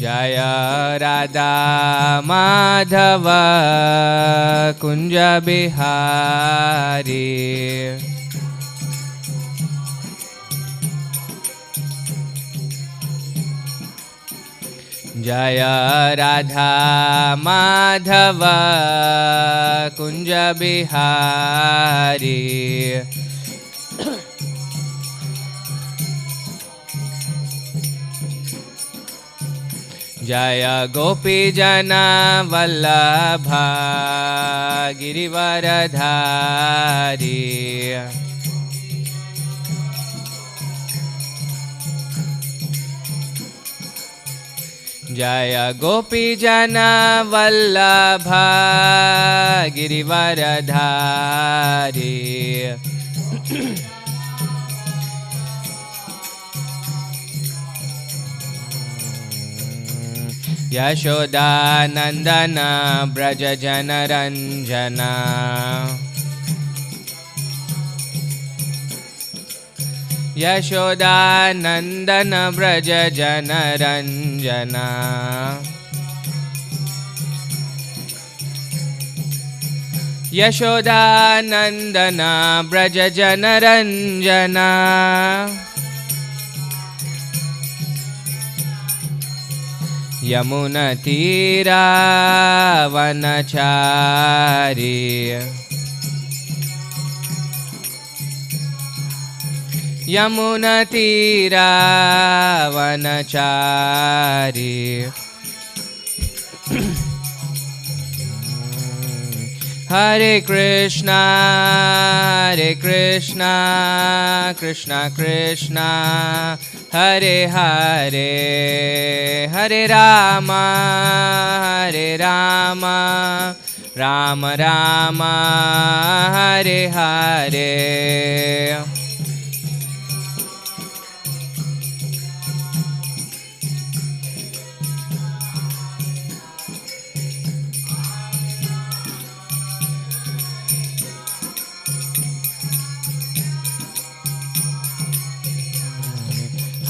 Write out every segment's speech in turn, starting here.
जय राधा माधव कुंज बिहारी जय राधा माधव कुंज बिहारी जय गोपी जन वल्लभ गिरिवरधारी जय गोपी जन वल्लभ गिरिवरधारी यशोदा नंदन ब्रज जनरंजना यशोदा नंदन ब्रज जनरंजना यशोदा नंदन ब्रज जनरंजना यमुना तीरा वनचारी यमुना तीरा वनचारी हरे कृष्णा कृष्णा कृष्णा हरे हरे हरे राम राम राम हरे हरे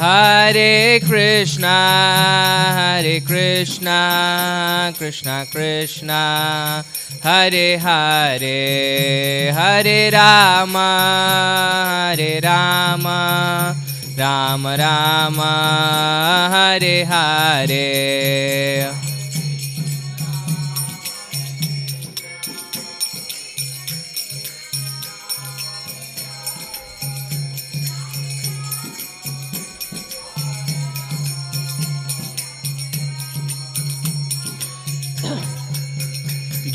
हरे कृष्णा कृष्णा कृष्णा हरे हरे हरे राम राम राम हरे हरे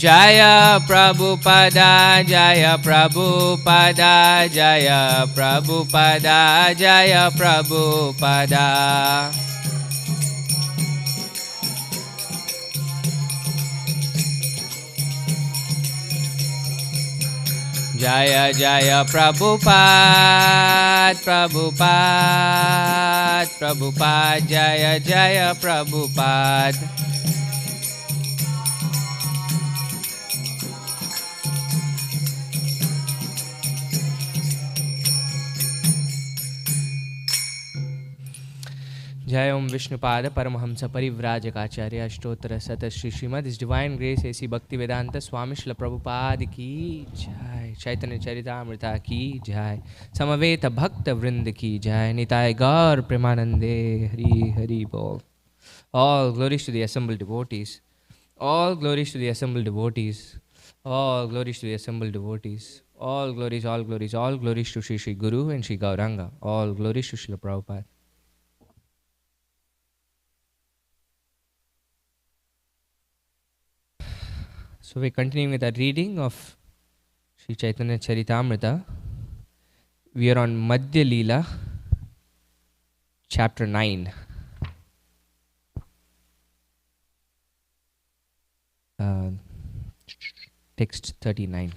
जय प्रभुपदा जय प्रभुपदा जय प्रभुपदा जय प्रभुपदा जय जय प्रभुपाद प्रभुपाद प्रभुपाद जय जय प्रभुपाद जय ओम विष्णुपाद परमहंस परिव्राजकाचार्य अष्टोत्तर शत श्री श्रीमद इस डिवाइन ग्रेस ऐसी भक्ति वेदांत स्वामी श्रील प्रभुपाद की जय चैतन्य चरितामृता की जय समवेत भक्त वृंद की जय निताय गौर प्रेमानंदे हरि हरि बोल All glories to the assembled devotees. All glories to the assembled devotees. All glories to the assembled devotees. All glories, all glories, all glories to Shri Shri Guru and Shri Gauranga. All glories to Srila Prabhupada. So we're continuing with our reading of Sri Caitanya Charitamrta. We are on Madhya Leela, chapter 9. Text 39.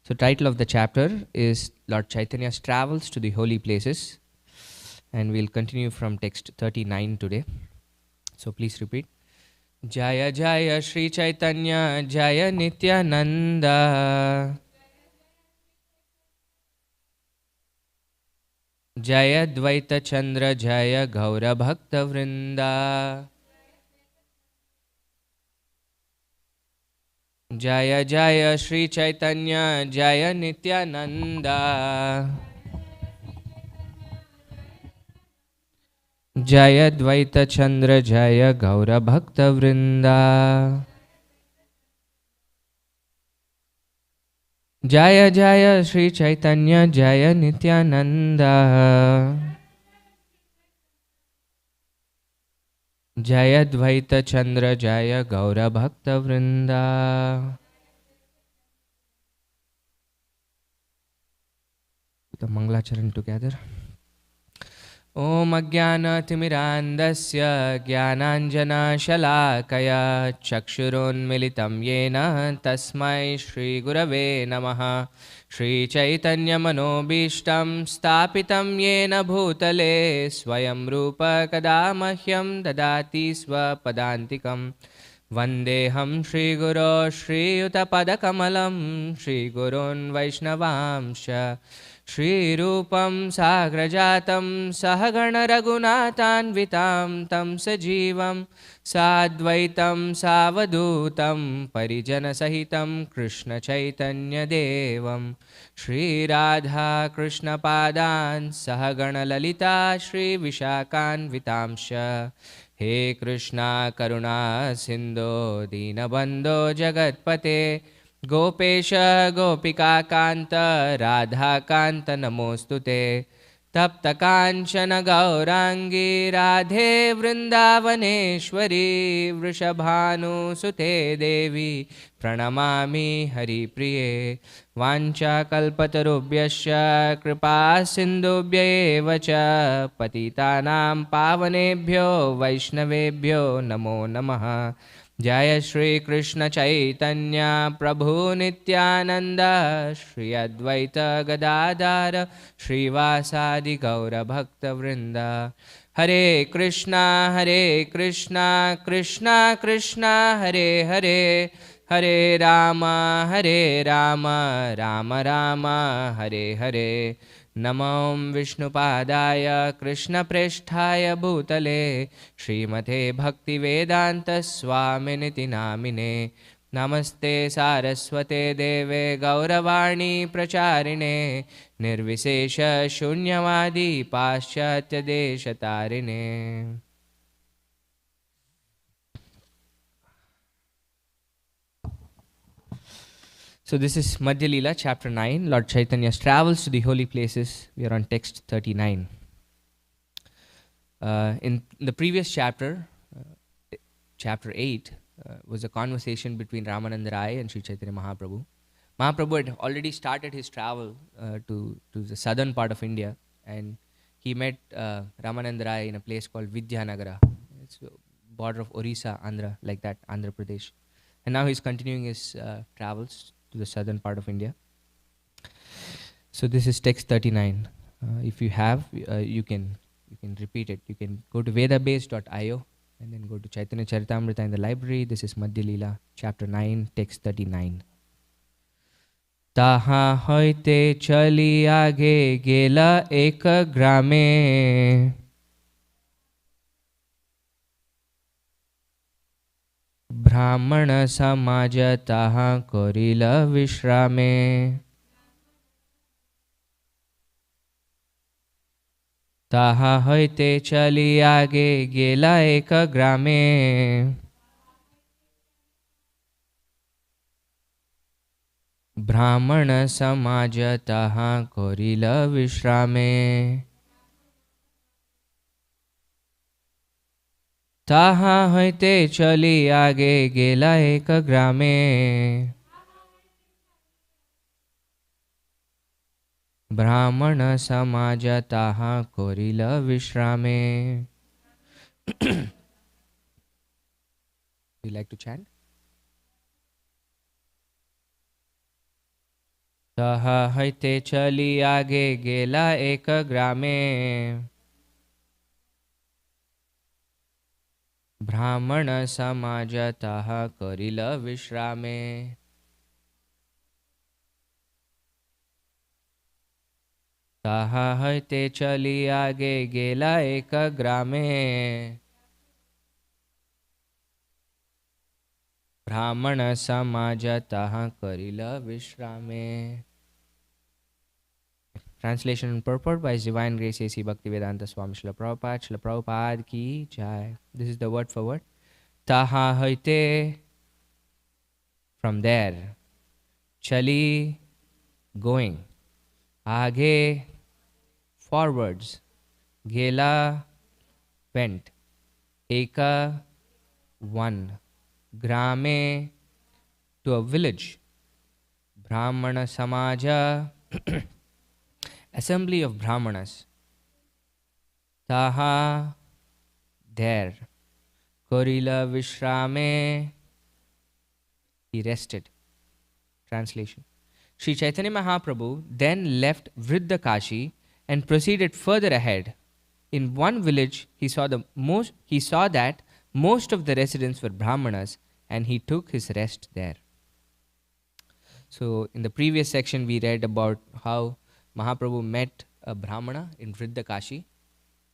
So title of the chapter is Lord Chaitanya's Travels to the Holy Places. And we'll continue from text 39 today. So please repeat. Jaya Jaya Sri Chaitanya Jaya Nityananda जय द्वैत चंद्र जय गौर भक्त वृंदा। जय जय श्री चैतन्य जय नित्यानंदा। जय द्वैत चंद्र जय गौर भक्त वृंदा। जय जय श्री चैतन्य जय नित्यानंदा। जय द्वैत चंद्र जय गौर भक्त वृंदा। The Mangalacharan together. Om Ajnanathimirandaśya Jnananjanashalakaya Chakshurunmilitam Yena Tasmai Shri Gurave Namaha. Shri Chaitanya Manobishtam Stapitam Yena Bhutale Swayam Rupa Kadamahyam Dadati Swapadantikam. Vandeham Shri Guru Shri Utapadakamalam Shri Gurun Vaishnavamsha. Shri Rupam Sagrajatam Sahagana Raghunathanvitam Tam Sajivam Sadvaitam Savadutam Parijana Sahitam Krishna Chaitanya Devam Shri Radha Krishna Padan Sahagana Lalita Shri Vishakhanvitamsha. He Krishna Karuna Sindhu Dinabandho Jagatpate Gopesha Gopika Kanta Radha Kanta Namostute. Tapta Kanchana Gaurangi Radhe Vrindavaneshwari Vrishabhanu Sute Devi Pranamami Hari Priye. Vancha Kalpatarubhyasya Kripa Sindhubhya Evacha Patitanam Pavanebhyo Vaishnavebhyo Namo Namaha. Jaya Shri Krishna Chaitanya Prabhu Nityananda Shri Advaita Gadadara Shri Vasadi Gaura Bhakta Vrinda. Hare Krishna Krishna Krishna Hare Hare. Hare Rama Rama Rama Hare Hare. Namam Vishnupadaya Krishna Preshthaya Bhutale Srimate Bhakti Vedanta Swaminiti Namine. Namaste Saraswate Deve Gauravani Pracharine Nirvisesha Shunyavadi Paschatya Deshatarine. So this is Madhya Leela, chapter 9. Lord Chaitanya's travels to the holy places. We are on text 39. In the previous chapter, chapter 8, was a conversation between Ramananda Rai and Sri Chaitanya Mahaprabhu. Mahaprabhu had already started his travel to the southern part of India, and he met Ramananda Rai in a place called Vidyanagara. It's the border of Orissa, Andhra, like that, Andhra Pradesh. And now he's continuing his travels to the southern part of India. So this is text 39. If you have, you can repeat it. You can go to vedabase.io and then go to Chaitanya Caritamrta in the library. This is Madhya Leela, chapter 9, text 39. Taha hoite chali age gela ek grame. ब्राह्मण समाज ताहा कोरिल विश्रामे. ताहा होइते चली आगे गेला एक ग्रामे. ब्राह्मण समाज ताहा कोरिल विश्रामे. ताहा होइते चली आगे गेला एक ग्रामे. ब्राह्मण समाज ताहा कोरिल विश्रामे. You like to chant? ताहा होइते चली आगे गेला एक ग्रामे. ब्राह्मण समाज ताहा कोरिल विश्रामे. ताहा हते चली आगे गेला एक ग्रामे ब्राह्मण समाज ताहा करिला विश्रामे. Translation and purport by His Divine Grace A.C. Bhaktivedanta Swami Srila Prabhupada. Srila Prabhupada ki jai. This is the word for word. Taha haite, from there. Chali, going. Aage, forwards. Gela, went. Eka, one. Grame, to a village. Brahmana Samaja, assembly of Brahmanas. Taha, there. Korila Vishrame, he rested. Translation. Sri Chaitanya Mahaprabhu then left Vriddakashi and proceeded further ahead. In one village, he saw that most of the residents were Brahmanas, and he took his rest there. So, in the previous section, we read about how Mahaprabhu met a Brahmana in Vriddakashi,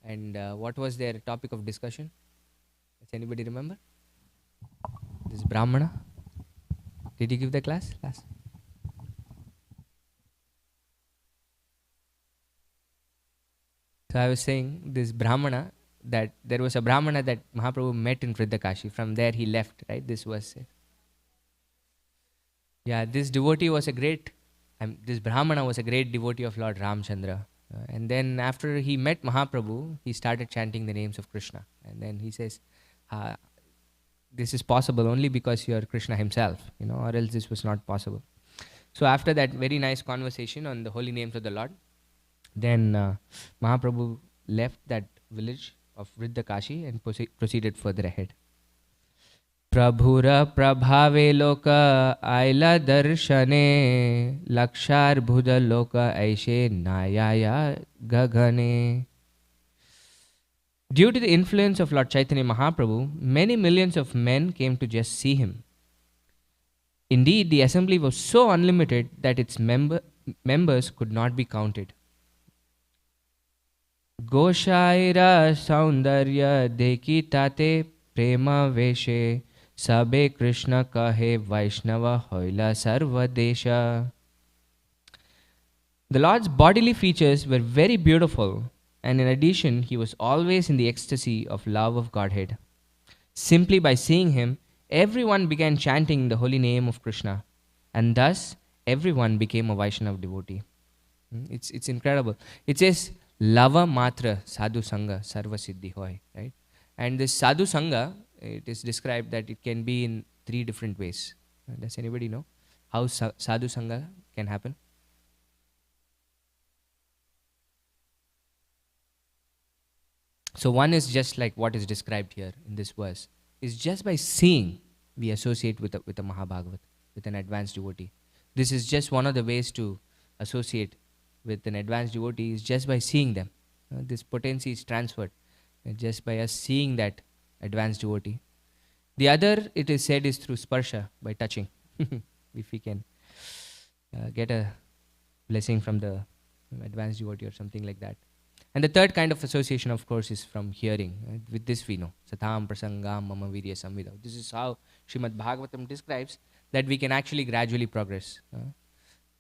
and what was their topic of discussion? Does anybody remember? This Brahmana. Did you give the class? So I was saying this Brahmana, that there was a Brahmana that Mahaprabhu met in Vriddakashi. From there he left, right? This was it. Yeah, this devotee was this Brahmana was a great devotee of Lord Ramchandra. And then after he met Mahaprabhu, he started chanting the names of Krishna. And then he says, this is possible only because you are Krishna himself, or else this was not possible. So after that very nice conversation on the holy names of the Lord, then Mahaprabhu left that village of Vriddakashi and proceeded further ahead. Prabhura prabhave loka aila darshane lakshar bhuda loka aishe nayaya gagane. Due to the influence of Lord Chaitanya Mahaprabhu, many millions of men came to just see him. Indeed, the assembly was so unlimited that its members could not be counted. Goshaira saundarya deki tate prema veshe sabe Krishna kahe Vaishnava hoila sarva desha. The Lord's bodily features were very beautiful, and in addition, he was always in the ecstasy of love of Godhead. Simply by seeing him, everyone began chanting the holy name of Krishna, and thus everyone became a Vaishnava devotee. It's incredible. It says, Lava Matra Sadhu Sangha Sarva Siddhi Hoy, right? And this Sadhu Sangha, it is described that it can be in 3 different ways. Does anybody know how Sadhu Sangha can happen? So one is just like what is described here in this verse. Is just by seeing we associate with a Mahabhagavat, with an advanced devotee. This is just one of the ways to associate with an advanced devotee, is just by seeing them. This potency is transferred just by us seeing that advanced devotee. The other, it is said, is through sparsha, by touching. If we can get a blessing from the advanced devotee or something like that. And the third kind of association, of course, is from hearing. With this we know. Satham prasangam mama virya samvidau. This is how Srimad Bhagavatam describes that we can actually gradually progress.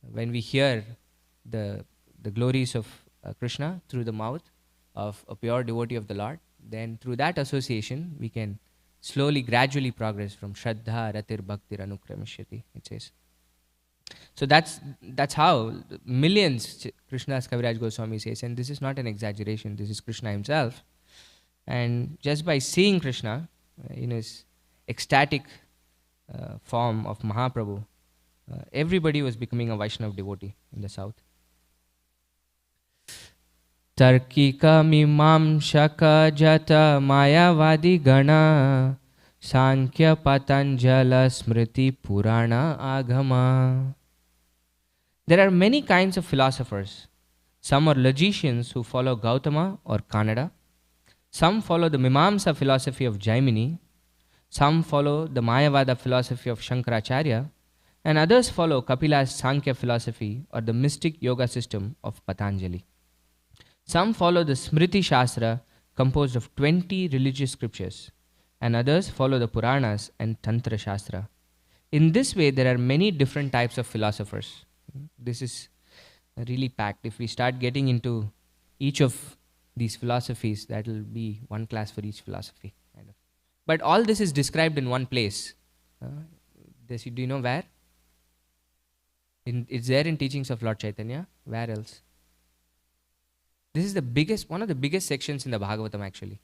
When we hear the glories of Krishna through the mouth of a pure devotee of the Lord, then through that association, we can slowly, gradually progress from Shraddha, Ratir, Bhaktir, Anukramishyati, it says. So that's how millions, Krishna's Kaviraj Goswami says, and this is not an exaggeration, this is Krishna himself. And just by seeing Krishna in his ecstatic form of Mahaprabhu, everybody was becoming a Vaishnava devotee in the south. Tarkika mimamshaka jata mayavadi gana Sankhya Patanjala Smriti Purana Agama. There are many kinds of philosophers. Some are logicians who follow Gautama or Kannada. Some follow the Mimamsa philosophy of Jaimini. Some follow the Mayavada philosophy of Shankaracharya. And others follow Kapila's Sankhya philosophy or the mystic yoga system of Patanjali. Some follow the Smriti Shastra, composed of 20 religious scriptures, and others follow the Puranas and Tantra Shastra. In this way, there are many different types of philosophers. This is really packed. If we start getting into each of these philosophies, that will be one class for each philosophy, kind of. But all this is described in one place. Do you know where? It's there in Teachings of Lord Chaitanya. Where else? This is one of the biggest sections in the Bhagavatam, actually.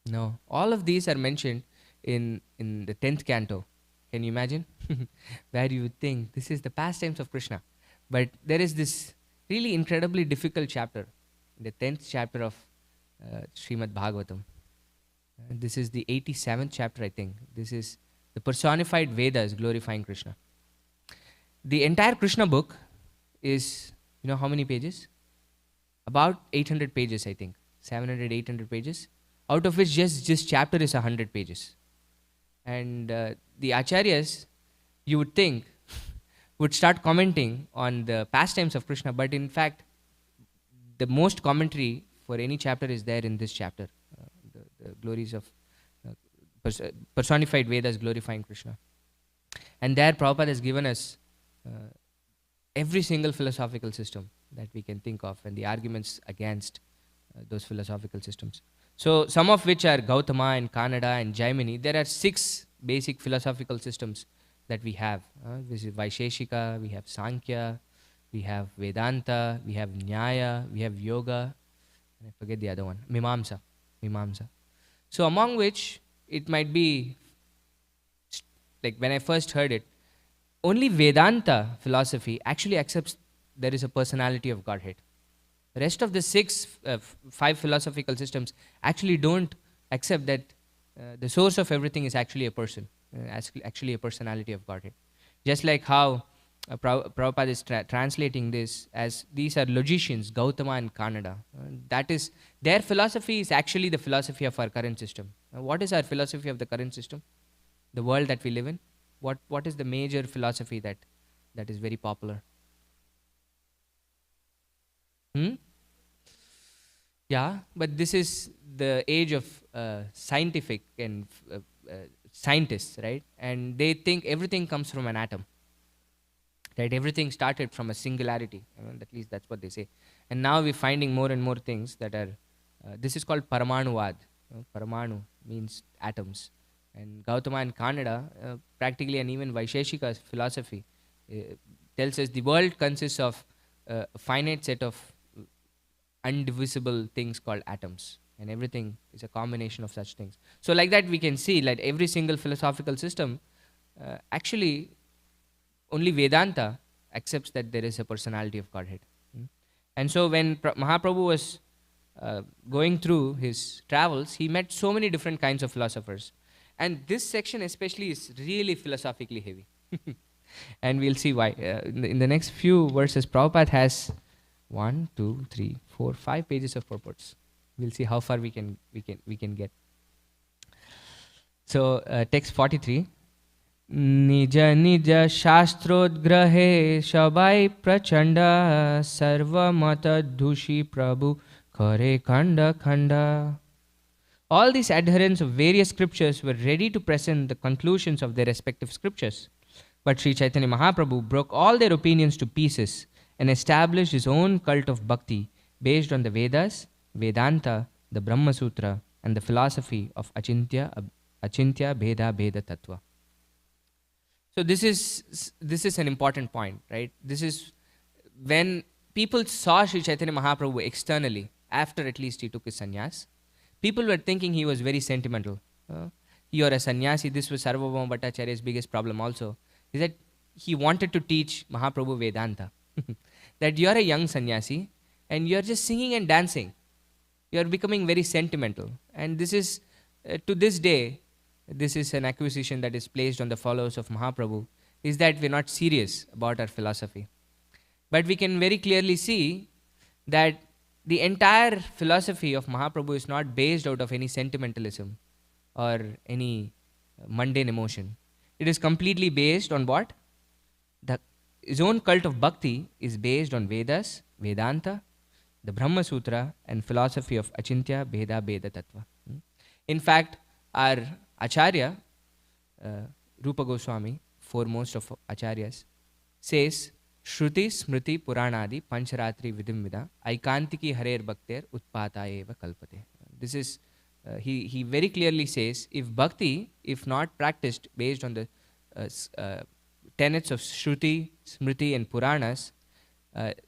No. All of these are mentioned in the 10th canto. Can you imagine? Where you would think this is the pastimes of Krishna. But there is this really incredibly difficult chapter, the 10th chapter of Srimad Bhagavatam. This is the 87th chapter, I think. This is the personified Vedas glorifying Krishna. The entire Krishna book is, you know how many pages? About 800 pages, I think. 700, 800 pages. Out of which just this chapter is 100 pages. And the acharyas, you would think, would start commenting on the pastimes of Krishna, but in fact, the most commentary for any chapter is there in this chapter, the glories of personified Vedas glorifying Krishna. And there Prabhupada has given us every single philosophical system that we can think of and the arguments against those philosophical systems. So some of which are Gautama and Kannada and Jaimini. There are 6 basic philosophical systems that we have. This is Vaisheshika, we have Sankhya, we have Vedanta, we have Nyaya, we have Yoga, and I forget the other one, Mimamsa. So among which it might be, like when I first heard it, only Vedanta philosophy actually accepts there is a personality of Godhead. The rest of the 5 philosophical systems actually don't accept that the source of everything is actually a person, actually a personality of Godhead. Just like how Prabhupada is translating this as these are logicians, Gautama and Kannada. That is, their philosophy is actually the philosophy of our current system. What is our philosophy of the current system? The world that we live in? What is the major philosophy that is very popular? Yeah, but this is the age of scientific and scientists, right? And they think everything comes from an atom, right? Everything started from a singularity. At least that's what they say. And now we're finding more and more things that are, this is called Paramanuvad. Paramanu means atoms. And Gautama and Kannada, practically, and even Vaisheshika's philosophy tells us the world consists of a finite set of undivisible things called atoms, and everything is a combination of such things. So like that we can see like every single philosophical system, actually only Vedanta accepts that there is a personality of Godhead. And so when Mahaprabhu was going through his travels, he met so many different kinds of philosophers. And this section especially is really philosophically heavy. And we'll see why. In the next few verses, Prabhupada has 1, 2, 3, 4, 5 pages of purports. We'll see how far we can get. So text 43. Nija nija shastrodgrahe shabai prachanda sarva mata dhushi prabhu kare khanda khanda. All these adherents of various scriptures were ready to present the conclusions of their respective scriptures. But Sri Chaitanya Mahaprabhu broke all their opinions to pieces and established his own cult of bhakti based on the Vedas, Vedanta, the Brahma Sutra, and the philosophy of Achintya Bheda Bheda Tattva. So this is an important point, right? This is when people saw Sri Chaitanya Mahaprabhu externally, after at least he took his sannyas, people were thinking he was very sentimental. You're a sannyasi. This was Sarvabhauma Bhattacharya's biggest problem also, is that he wanted to teach Mahaprabhu Vedanta. That you're a young sannyasi and you're just singing and dancing. You're becoming very sentimental. And this is, to this day, this is an accusation that is placed on the followers of Mahaprabhu, is that we're not serious about our philosophy. But we can very clearly see that the entire philosophy of Mahaprabhu is not based out of any sentimentalism or any mundane emotion. It is completely based on what? his own cult of bhakti is based on Vedas, Vedanta, the Brahma Sutra, and philosophy of Achintya, Bheda, Bheda Tattva. In fact, our Acharya, uh, Rupa Goswami, foremost of acharyas, says, Shruti Smriti Puranadi Pancharatri Vidimvida Aikantiki Harer Bhakter Utpata Eva Kalpate. This is, he very clearly says, if bhakti, if not practiced based on the tenets of Shruti, Smriti, and Puranas,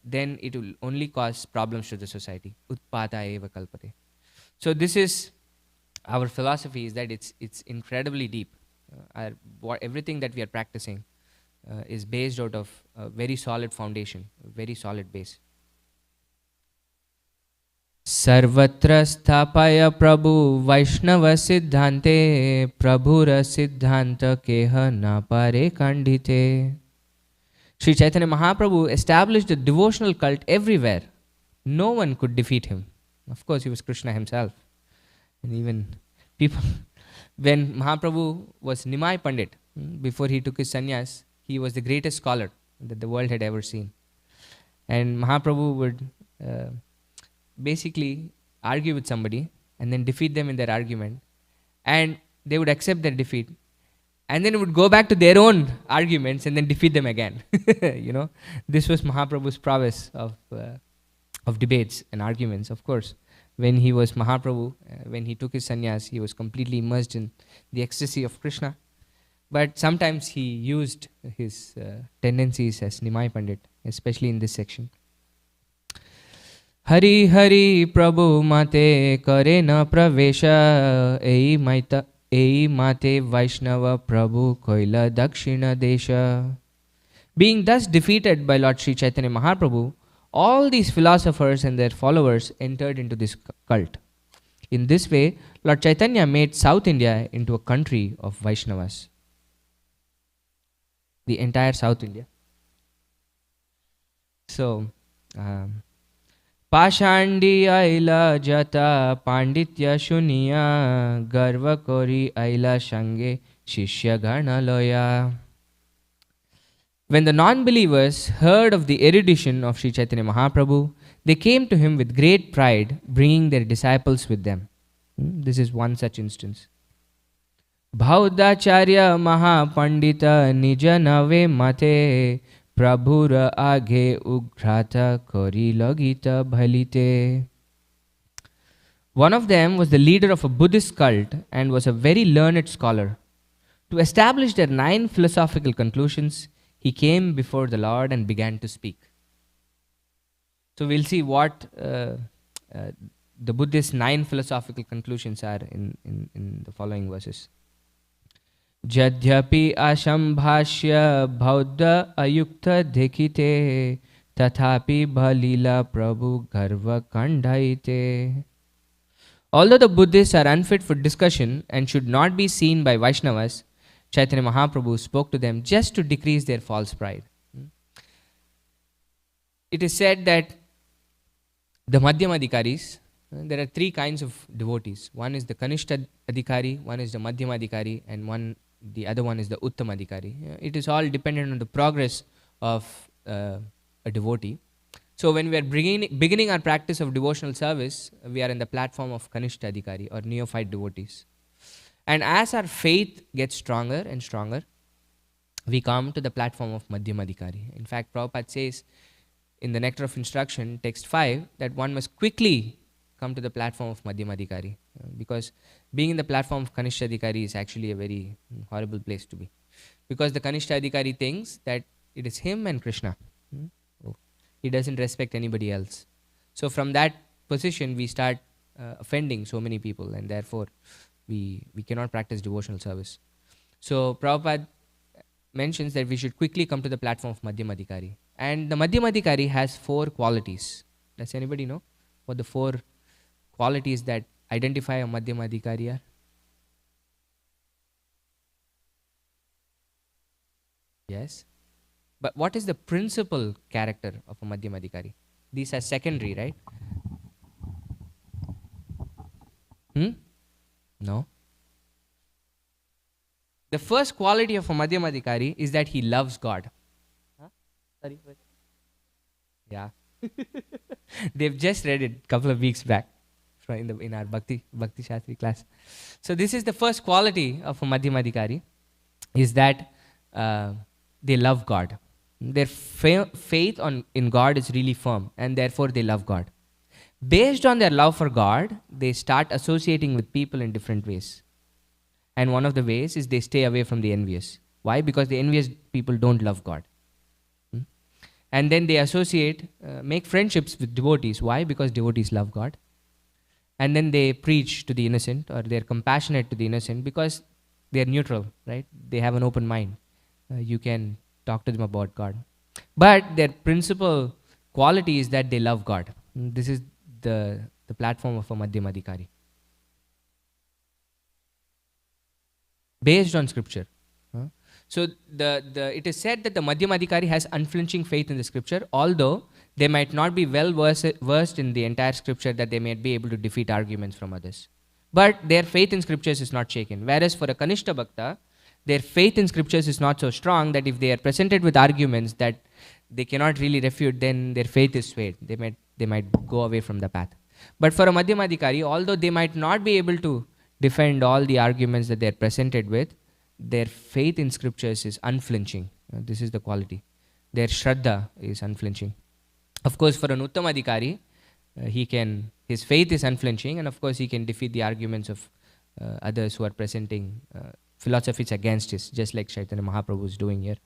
then it will only cause problems to the society. Utpata eva kalpate. So this is our philosophy, is that it's incredibly deep. Everything that we are practicing is based out of a very solid foundation, a very solid base. Sarvatra sthapaya Prabhu Vaishnava Siddhante Prabhura Siddhanta Keha Napare Kandhite. Sri Chaitanya Mahaprabhu established a devotional cult everywhere. No one could defeat him. Of course, he was Krishna himself. And even people, when Mahaprabhu was Nimai Pandit, before he took his sannyas, he was the greatest scholar that the world had ever seen. And Mahaprabhu would basically argue with somebody and then defeat them in their argument. And they would accept their defeat. And then it would go back to their own arguments and then defeat them again. This was Mahaprabhu's prowess of debates and arguments. Of course, when he was Mahaprabhu, when he took his sannyas, he was completely immersed in the ecstasy of Krishna. But sometimes he used his tendencies as Nimai Pandit, especially in this section. Hari Hari Prabhu Mate Kare na Pravesha Ei Maita Ei Mate Vaishnava Prabhu Koila Dakshina Desha. Being thus defeated by Lord Sri Chaitanya Mahaprabhu, all these philosophers and their followers entered into this cult. In this way, Lord Chaitanya made South India into a country of Vaishnavas. The entire South India. So, Pashandi Aila Jata Panditya Shuniya Garva Kori Aila Shange Shishya Gana Loya. When the non-believers heard of the erudition of Sri Chaitanya Mahaprabhu, they came to him with great pride, bringing their disciples with them. This is one such instance. Bhaudacharya Mahapandita Nijanave Mate Prabhura Age Ugrata Kori Lagita Bhalite. One of them was the leader of a Buddhist cult and was a very learned scholar. To establish their 9 philosophical conclusions, he came before the Lord and began to speak. So we'll see what the Buddhist 9 philosophical conclusions are in the following verses. Jadhyapi ashambhashya bhauddha ayukta dekhite tathapi bhalila prabhu garva kandhaite. Although the Buddhists are unfit for discussion and should not be seen by Vaishnavas, Chaitanya Mahaprabhu spoke to them just to decrease their false pride. It is said that the Madhyama Adhikaris, there are 3 kinds of devotees. One is the Kanishta Adhikari, one is the Madhyama Adhikari, and the other one is the Uttama Adhikari. It is all dependent on the progress of a devotee. So when we are beginning our practice of devotional service, we are in the platform of Kanishta Adhikari or neophyte devotees. And as our faith gets stronger and stronger, we come to the platform of Madhyama Adhikari. In fact, Prabhupada says in the Nectar of Instruction, text 5, that one must quickly come to the platform of Madhyama Adhikari, because being in the platform of Kanishta Adhikari is actually a very horrible place to be. Because the Kanishta Adhikari thinks that it is him and Krishna. He doesn't respect anybody else. So from that position, we start offending so many people, and therefore we cannot practice devotional service. So Prabhupada mentions that we should quickly come to the platform of Madhyama Adhikari. And the Madhyama Adhikari has 4 qualities. Does anybody know what the 4 qualities that identify a Madhyama Adhikari are? Yes. But what is the principal character of a Madhyama Adhikari? These are secondary, right? No. The first quality of a Madhyama Adhikari is that he loves God. Sorry. Yeah. They've just read it a couple of weeks back in our Bhakti Shastri class. So this is the first quality of a Madhyamadikari, is that uh, they love God. Their faith in God is really firm, and therefore they love God. Based on their love for God, they start associating with people in different ways. And one of the ways is they stay away from the envious. Why? Because the envious people don't love God. And then they associate, make friendships with devotees. Why? Because devotees love God. And then they preach to the innocent, or they're compassionate to the innocent, because they're neutral, right? They have an open mind. You can talk to them about God. But their principal quality is that they love God. This is the platform of a Madhyamadikari. Based on scripture. So it is said that the Madhyamadikari has unflinching faith in the scripture, although they might not be well versed in the entire scripture, that they might be able to defeat arguments from others. But their faith in scriptures is not shaken. Whereas for a Kanishta Bhakta, their faith in scriptures is not so strong that if they are presented with arguments that they cannot really refute, then their faith is swayed. They might go away from the path. But for a Madhyamadikari, although they might not be able to defend all the arguments that they are presented with, their faith in scriptures is unflinching. This is the quality. Their Shraddha is unflinching. Of course, for an Uttamadikari, his faith is unflinching, and of course he can defeat the arguments of others who are presenting philosophies against his, just like Chaitanya Mahaprabhu is doing here.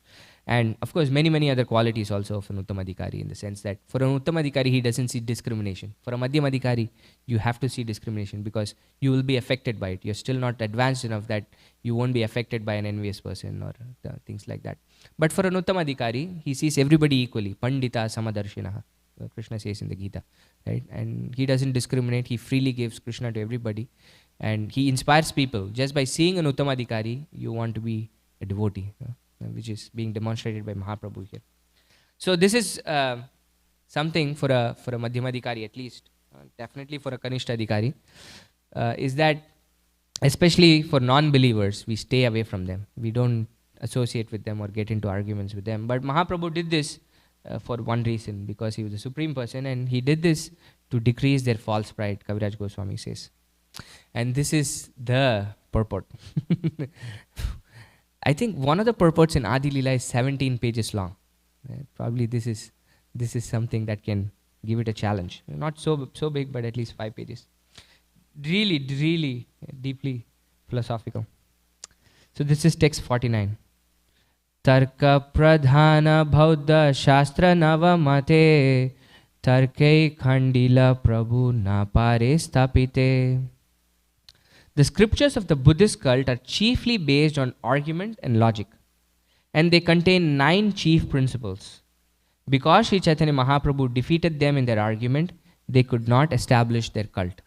And of course, many other qualities also of an Uttamadikari, in the sense that for an Uttamadikari, he doesn't see discrimination. For a Madhyamadikari, you have to see discrimination, because you will be affected by it. You're still not advanced enough that you won't be affected by an envious person or things like that. But for an Uttamadikari, he sees everybody equally. Pandita Samadarshinaha, Krishna says in the Gita. Right? And he doesn't discriminate. He freely gives Krishna to everybody. And he inspires people. Just by seeing an Uttamadikari, you want to be a devotee, which is being demonstrated by Mahaprabhu here. So this is something for a Madhyamadikari at least, definitely for a Kanishta Adhikari, is that especially for non-believers, we stay away from them. We don't associate with them or get into arguments with them. But Mahaprabhu did this for one reason, because he was the Supreme Person, and he did this to decrease their false pride, Kaviraj Goswami says. And this is the purport. I think one of the purports in Adi Leela is 17 pages long. Probably this is something that can give it a challenge. Not so big, but at least 5 pages. Really deeply philosophical. So this is text 49. Tarka pradhana bauddha shastra nava mate tarke khandila prabhu na pare stapite. The scriptures of the Buddhist cult are chiefly based on argument and logic, and they contain 9 chief principles. Because Sri Chaitanya Mahaprabhu defeated them in their argument, they could not establish their cult.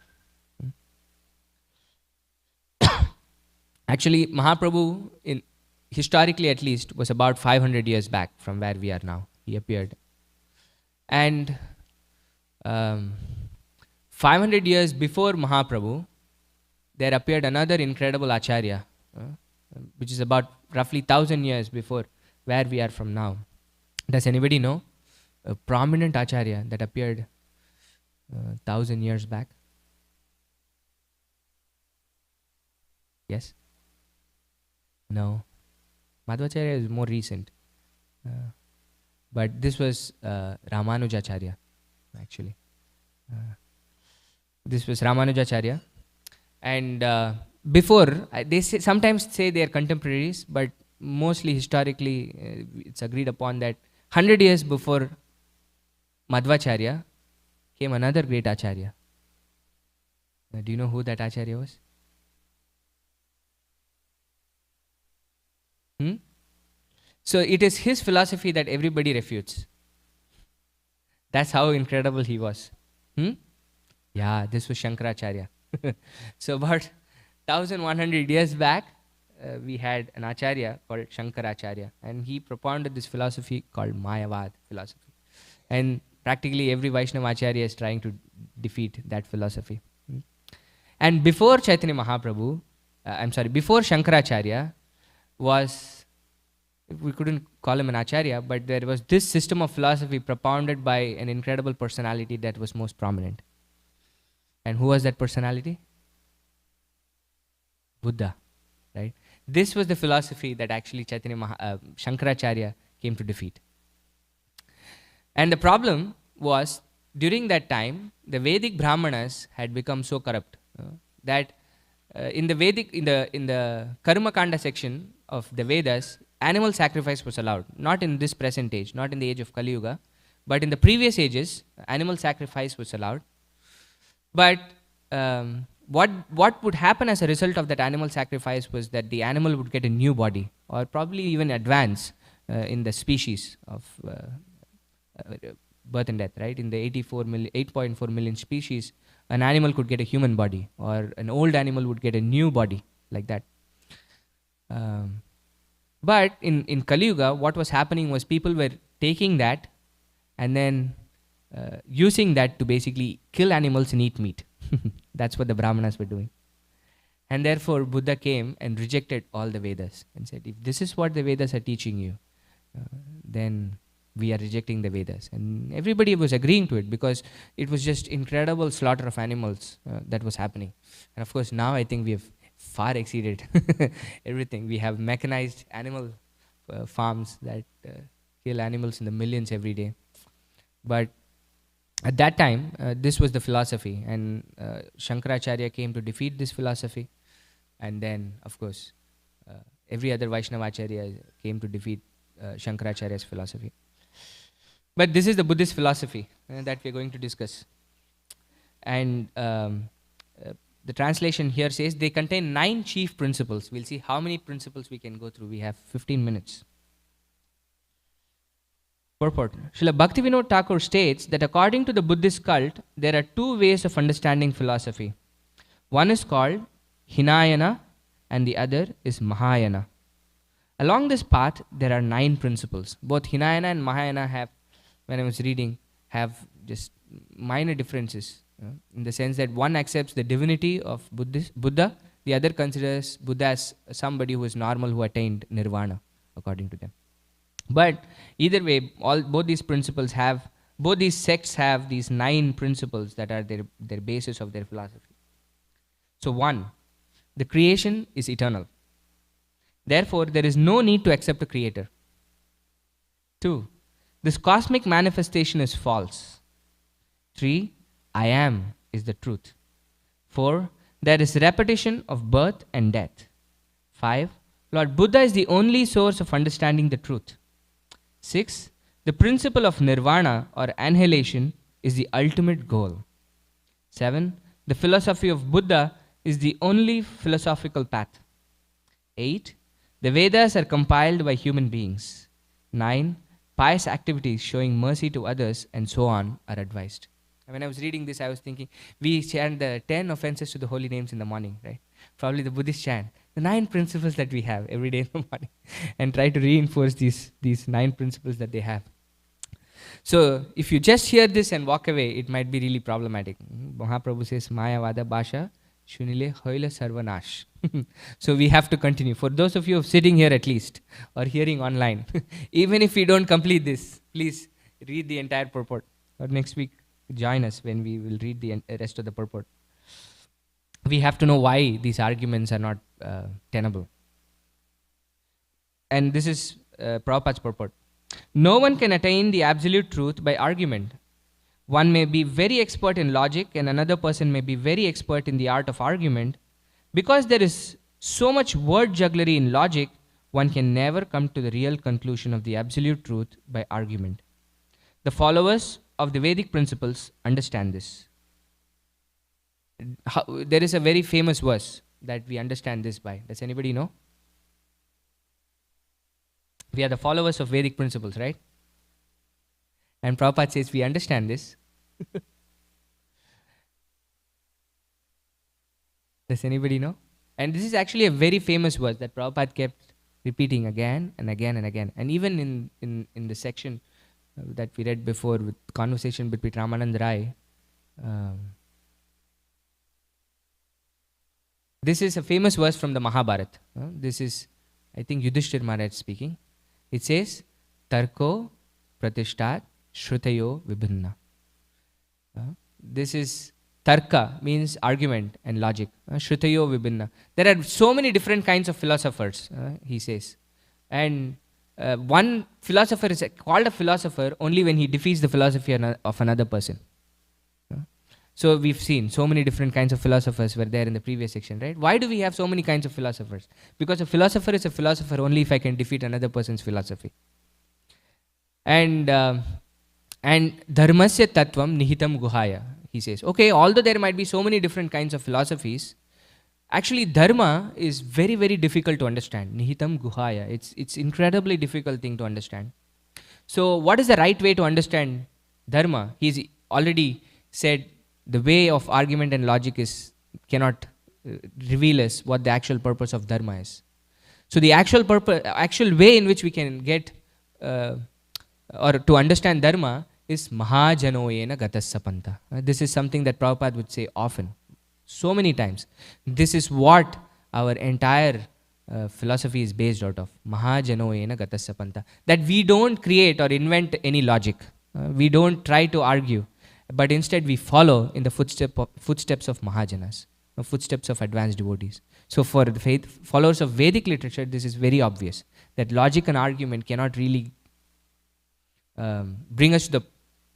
Actually, Mahaprabhu, historically at least, was about 500 years back from where we are now. He appeared. And 500 years before Mahaprabhu, there appeared another incredible Acharya, which is about roughly 1,000 years before where we are from now. Does anybody know a prominent Acharya that appeared 1,000 years back? Yes? No. Madhvacharya is more recent. But this was Ramanujacharya, actually. This was Ramanujacharya. And before, they sometimes say they are contemporaries, but mostly historically it's agreed upon that 100 years before Madhvacharya came another great Acharya. Do you know who that Acharya was? So it is his philosophy that everybody refutes. That's how incredible he was. Yeah, this was Shankaracharya. So about 1100 years back, we had an Acharya called Shankaracharya, and he propounded this philosophy called Mayavad philosophy. And practically every Vaishnava Acharya is trying to defeat that philosophy. And before Chaitanya Mahaprabhu, before Shankaracharya was we couldn't call him an acharya, but there was this system of philosophy propounded by an incredible personality that was most prominent. And who was that personality? Buddha, right? This was the philosophy that actually Shankaracharya came to defeat. And the problem was, during that time, the Vedic Brahmanas had become so corrupt that in the Karma Kanda section of the Vedas, animal sacrifice was allowed. Not in this present age, not in the age of Kali Yuga, but in the previous ages, animal sacrifice was allowed. But what would happen as a result of that animal sacrifice was that the animal would get a new body, or probably even advance in the species of birth and death, right? In the 8.4 million species, an animal could get a human body, or an old animal would get a new body, like that. But in Kali Yuga, what was happening was people were taking that and then using that to basically kill animals and eat meat. That's what the Brahmanas were doing. And therefore, Buddha came and rejected all the Vedas and said, if this is what the Vedas are teaching you, then we are rejecting the Vedas. And everybody was agreeing to it, because it was just incredible slaughter of animals that was happening. And of course, now I think we have far exceeded everything. We have mechanized animal farms that kill animals in the millions every day. But at that time, this was the philosophy, and Shankaracharya came to defeat this philosophy. And then, of course, every other Vaishnavacharya came to defeat Shankaracharya's philosophy. But this is the Buddhist philosophy that we are going to discuss. And the translation here says they contain 9 chief principles. We'll see how many principles we can go through. We have 15 minutes. Purport. Srila Bhaktivinoda Thakur states that according to the Buddhist cult, there are 2 ways of understanding philosophy. One is called Hinayana and the other is Mahayana. Along this path, there are 9 principles. Both Hinayana and Mahayana have, when I was reading, have just minor differences. In the sense that one accepts the divinity of Buddha, the other considers Buddha as somebody who is normal, who attained nirvana, according to them. But either way, both these sects have these 9 principles that are their basis of their philosophy. So 1, the creation is eternal. Therefore, there is no need to accept a creator. 2, this cosmic manifestation is false. 3, I am is the truth. 4, there is repetition of birth and death. 5, Lord Buddha is the only source of understanding the truth. 6, the principle of nirvana or annihilation is the ultimate goal. 7, the philosophy of Buddha is the only philosophical path. 8, the Vedas are compiled by human beings. 9, pious activities showing mercy to others and so on are advised. And when I was reading this, I was thinking, we chant the 10 offenses to the holy names in the morning, right? Probably the Buddhist chant the 9 principles that we have every day in the morning, and try to reinforce these 9 principles that they have. So if you just hear this and walk away, it might be really problematic. Mahaprabhu says, Maya Vada Bhasha Shunile Hoila Sarvanash. So we have to continue. For those of you sitting here at least, or hearing online, even if we don't complete this, please read the entire purport. Or next week, join us when we will read the rest of the purport. We have to know why these arguments are not tenable. And this is Prabhupada's purport. No one can attain the absolute truth by argument. One may be very expert in logic and another person may be very expert in the art of argument. Because there is so much word jugglery in logic, one can never come to the real conclusion of the absolute truth by argument. The followers of the Vedic principles understand this. There is a very famous verse that we understand this by. Does anybody know? We are the followers of Vedic principles, right? And Prabhupada says we understand this. Does anybody know? And this is actually a very famous verse that Prabhupada kept repeating again and again and again. And even in the section that we read before with conversation between Ramanand Rai, this is a famous verse from the Mahabharata. This is, I think, Yudhishthir Maharaj speaking. It says, Tarko Pratishtat Shrutayo Vibhinna. This is Tarka, means argument and logic. Shrutayo Vibhinna. There are so many different kinds of philosophers, he says. And one philosopher is called a philosopher only when he defeats the philosophy of another person. So we've seen so many different kinds of philosophers were there in the previous section, right? Why do we have so many kinds of philosophers? Because a philosopher is a philosopher only if I can defeat another person's philosophy. And dharmasya tattvam nihitam guhaya, he says. Okay, although there might be so many different kinds of philosophies, actually dharma is very, very difficult to understand. Nihitam guhaya. It's incredibly difficult thing to understand. So what is the right way to understand dharma? He's already said the way of argument and logic cannot reveal us what the actual purpose of dharma is. So the actual way in which we can get or to understand dharma is mahajanoyena gatassapanta. This is something that Prabhupada would say often, so many times. This is what our entire philosophy is based out of. Mahajanoyena gatassapanta. That we don't create or invent any logic. We don't try to argue. But instead we follow in the footsteps of Mahajanas, footsteps of advanced devotees. So for the followers of Vedic literature, this is very obvious, that logic and argument cannot really bring us to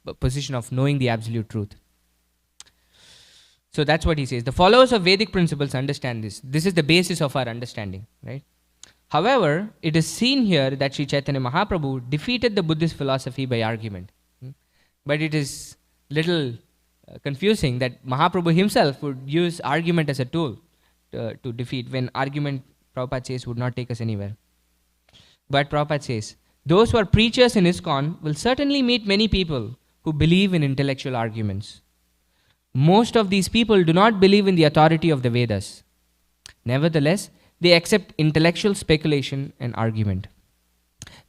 the position of knowing the absolute truth. So that's what he says. The followers of Vedic principles understand this. This is the basis of our understanding, right? However, it is seen here that Sri Chaitanya Mahaprabhu defeated the Buddhist philosophy by argument. But it is little confusing that Mahaprabhu himself would use argument as a tool to defeat, when argument, Prabhupada says, would not take us anywhere. But Prabhupada says, those who are preachers in ISKCON will certainly meet many people who believe in intellectual arguments. Most of these people do not believe in the authority of the Vedas. Nevertheless, they accept intellectual speculation and argument.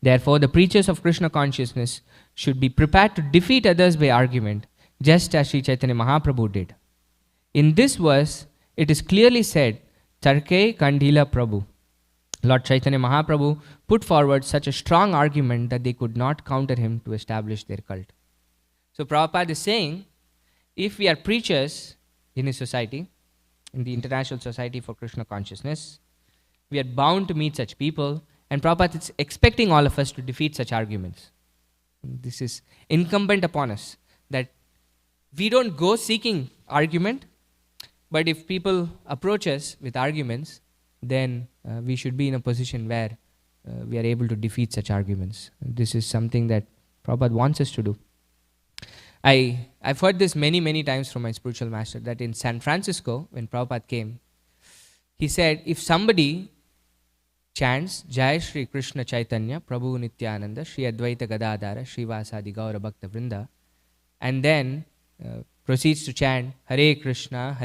Therefore, the preachers of Krishna consciousness should be prepared to defeat others by argument, just as Sri Chaitanya Mahaprabhu did. In this verse, it is clearly said, Tarke Kandila Prabhu. Lord Chaitanya Mahaprabhu put forward such a strong argument that they could not counter him to establish their cult. So Prabhupada is saying, if we are preachers in his society, in the International Society for Krishna Consciousness, we are bound to meet such people, and Prabhupada is expecting all of us to defeat such arguments. This is incumbent upon us, that we don't go seeking argument, but if people approach us with arguments, then we should be in a position where we are able to defeat such arguments. This is something that Prabhupada wants us to do. I've heard this many, many times from my spiritual master, that in San Francisco, when Prabhupada came, he said, if somebody chants Jai Shri Krishna Chaitanya Prabhu Nityananda Shri Advaita Gadadhara Shri Vasadi Gaura Bhakta Vrinda, and then proceeds to chant Hare Krishna